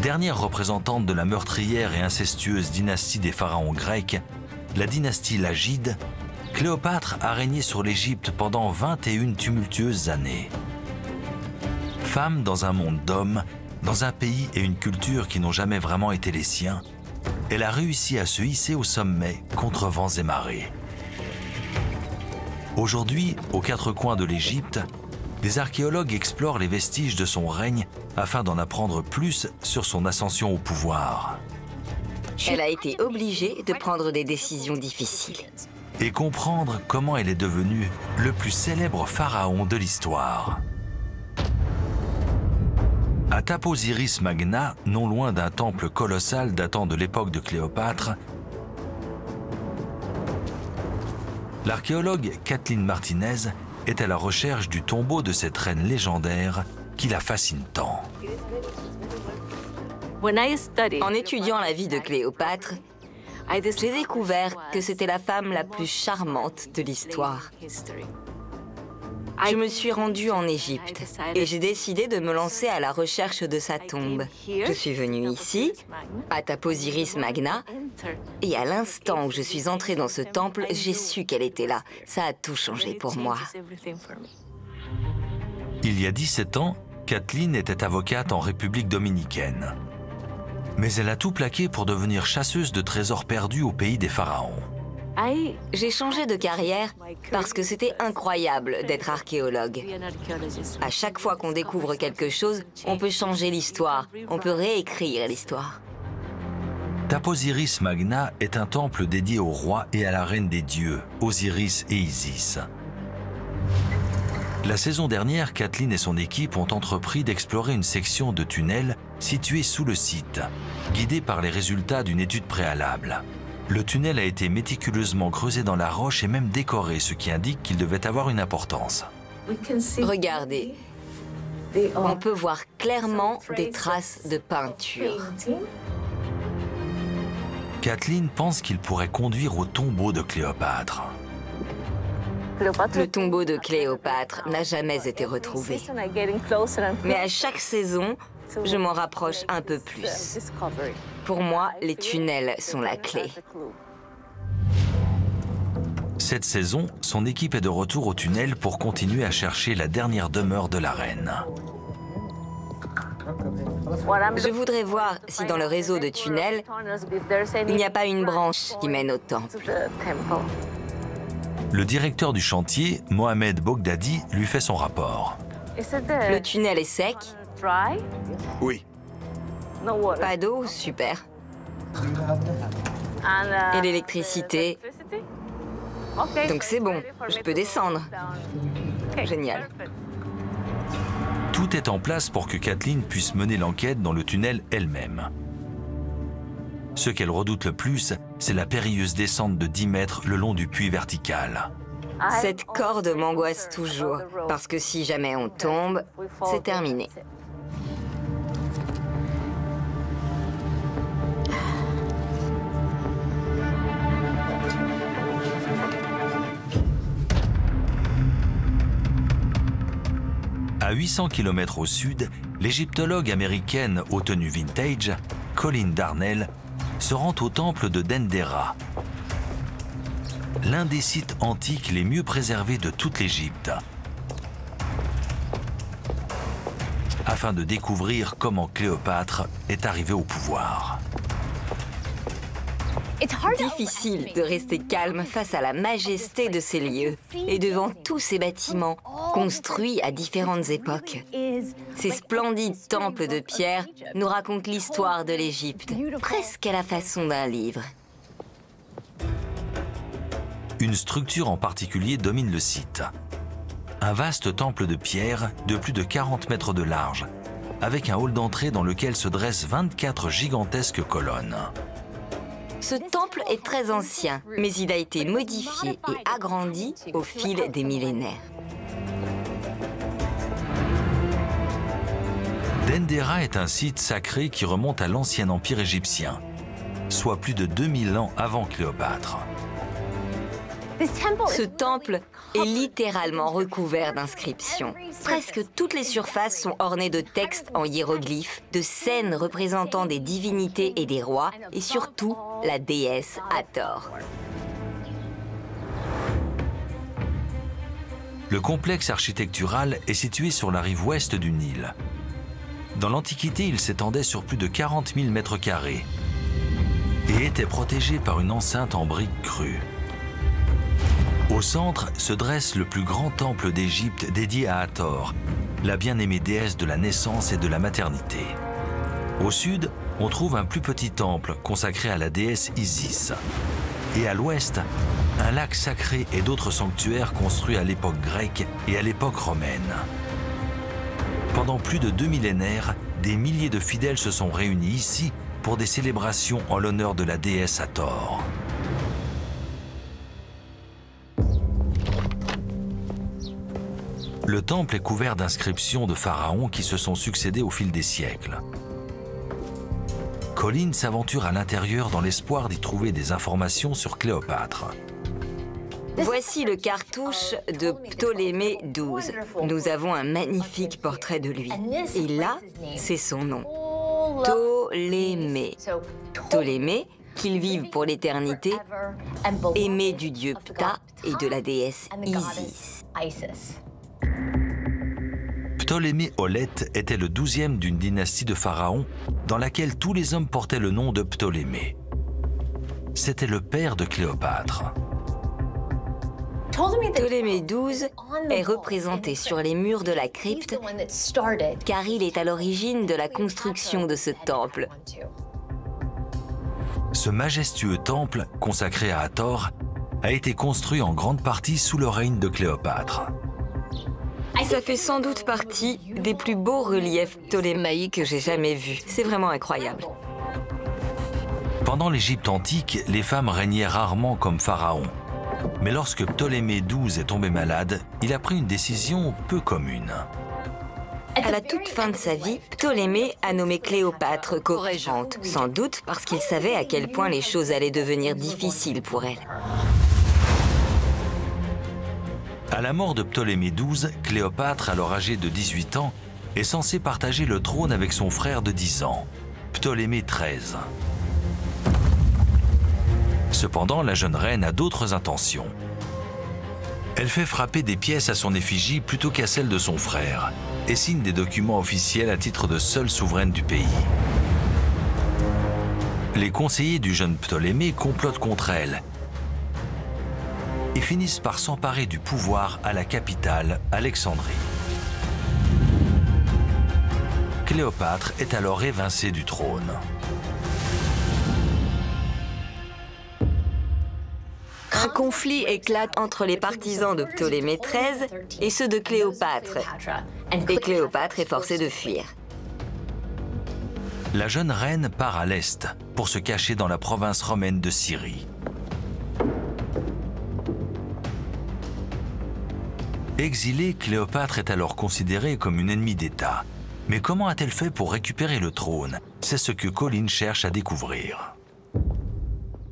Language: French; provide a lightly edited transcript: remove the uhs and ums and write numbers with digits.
Dernière représentante de la meurtrière et incestueuse dynastie des pharaons grecs, la dynastie Lagide, Cléopâtre a régné sur l'Égypte pendant 21 tumultueuses années. Femme dans un monde d'hommes, dans un pays et une culture qui n'ont jamais vraiment été les siens, elle a réussi à se hisser au sommet contre vents et marées. Aujourd'hui, aux quatre coins de l'Égypte, des archéologues explorent les vestiges de son règne afin d'en apprendre plus sur son ascension au pouvoir. Elle a été obligée de prendre des décisions difficiles. Et comprendre comment elle est devenue le plus célèbre pharaon de l'histoire. À Taposiris Magna, non loin d'un temple colossal datant de l'époque de Cléopâtre, l'archéologue Kathleen Martinez est à la recherche du tombeau de cette reine légendaire qui la fascine tant. En étudiant la vie de Cléopâtre, j'ai découvert que c'était la femme la plus charmante de l'histoire. Je me suis rendue en Égypte et j'ai décidé de me lancer à la recherche de sa tombe. Je suis venue ici, à Taposiris Magna, et à l'instant où je suis entrée dans ce temple, j'ai su qu'elle était là. Ça a tout changé pour moi. Il y a 17 ans, Kathleen était avocate en République dominicaine. Mais elle a tout plaqué pour devenir chasseuse de trésors perdus au pays des pharaons. J'ai changé de carrière parce que c'était incroyable d'être archéologue. À chaque fois qu'on découvre quelque chose, on peut changer l'histoire, on peut réécrire l'histoire. Taposiris Magna est un temple dédié au roi et à la reine des dieux, Osiris et Isis. La saison dernière, Kathleen et son équipe ont entrepris d'explorer une section de tunnel située sous le site, guidée par les résultats d'une étude préalable. Le tunnel a été méticuleusement creusé dans la roche et même décoré, ce qui indique qu'il devait avoir une importance. Regardez, on peut voir clairement des traces de peinture. Kathleen pense qu'il pourrait conduire au tombeau de Cléopâtre. Le tombeau de Cléopâtre n'a jamais été retrouvé. Mais à chaque saison, je m'en rapproche un peu plus. Pour moi, les tunnels sont la clé. Cette saison, son équipe est de retour au tunnel pour continuer à chercher la dernière demeure de la reine. Je voudrais voir si dans le réseau de tunnels, il n'y a pas une branche qui mène au temple. Le directeur du chantier, Mohamed Bogdadi, lui fait son rapport. Le tunnel est sec? Oui. Pas d'eau? Super. Et l'électricité? Donc c'est bon, je peux descendre. Génial. Tout est en place pour que Kathleen puisse mener l'enquête dans le tunnel elle-même. Ce qu'elle redoute le plus, c'est la périlleuse descente de 10 mètres le long du puits vertical. Cette corde m'angoisse toujours, parce que si jamais on tombe, c'est terminé. À 800 km au sud, l'égyptologue américaine aux tenues vintage, Colin Darnell, se rend au temple de Dendera, l'un des sites antiques les mieux préservés de toute l'Égypte, afin de découvrir comment Cléopâtre est arrivée au pouvoir. Difficile de rester calme face à la majesté de ces lieux et devant tous ces bâtiments construits à différentes époques. Ces splendides temples de pierre nous racontent l'histoire de l'Égypte, presque à la façon d'un livre. Une structure en particulier domine le site. Un vaste temple de pierre de plus de 40 mètres de large, avec un hall d'entrée dans lequel se dressent 24 gigantesques colonnes. Ce temple est très ancien, mais il a été modifié et agrandi au fil des millénaires. Dendera est un site sacré qui remonte à l'ancien empire égyptien, soit plus de 2000 ans avant Cléopâtre. Ce temple est littéralement recouvert d'inscriptions. Presque toutes les surfaces sont ornées de textes en hiéroglyphes, de scènes représentant des divinités et des rois, et surtout la déesse Hathor. Le complexe architectural est situé sur la rive ouest du Nil. Dans l'Antiquité, il s'étendait sur plus de 40 000 mètres carrés et était protégé par une enceinte en briques crues. Au centre se dresse le plus grand temple d'Égypte dédié à Hathor, la bien-aimée déesse de la naissance et de la maternité. Au sud, on trouve un plus petit temple consacré à la déesse Isis. Et à l'ouest, un lac sacré et d'autres sanctuaires construits à l'époque grecque et à l'époque romaine. Pendant plus de 2 millénaires, des milliers de fidèles se sont réunis ici pour des célébrations en l'honneur de la déesse Hathor. Le temple est couvert d'inscriptions de pharaons qui se sont succédés au fil des siècles. Colin s'aventure à l'intérieur dans l'espoir d'y trouver des informations sur Cléopâtre. Voici le cartouche de Ptolémée XII. Nous avons un magnifique portrait de lui. Et là, c'est son nom. Ptolémée. Ptolémée, qu'il vive pour l'éternité, aimé du dieu Ptah et de la déesse Isis. Ptolémée Aulète était le 12e d'une dynastie de pharaons dans laquelle tous les hommes portaient le nom de Ptolémée. C'était le père de Cléopâtre. Ptolémée XII est représenté sur les murs de la crypte car il est à l'origine de la construction de ce temple. Ce majestueux temple, consacré à Hathor, a été construit en grande partie sous le règne de Cléopâtre. Ça fait sans doute partie des plus beaux reliefs ptolémaïques que j'ai jamais vus. C'est vraiment incroyable. Pendant l'Égypte antique, les femmes régnaient rarement comme pharaons. Mais lorsque Ptolémée XII est tombé malade, il a pris une décision peu commune. À la toute fin de sa vie, Ptolémée a nommé Cléopâtre co-régente, sans doute parce qu'il savait à quel point les choses allaient devenir difficiles pour elle. À la mort de Ptolémée XII, Cléopâtre, alors âgée de 18 ans, est censée partager le trône avec son frère de 10 ans, Ptolémée XIII. Cependant, la jeune reine a d'autres intentions. Elle fait frapper des pièces à son effigie plutôt qu'à celle de son frère et signe des documents officiels à titre de seule souveraine du pays. Les conseillers du jeune Ptolémée complotent contre elle et finissent par s'emparer du pouvoir à la capitale, Alexandrie. Cléopâtre est alors évincée du trône. Un conflit éclate entre les partisans de Ptolémée XIII et ceux de Cléopâtre. Et Cléopâtre est forcée de fuir. La jeune reine part à l'est pour se cacher dans la province romaine de Syrie. Exilée, Cléopâtre est alors considérée comme une ennemie d'État. Mais comment a-t-elle fait pour récupérer le trône? C'est ce que Colin cherche à découvrir.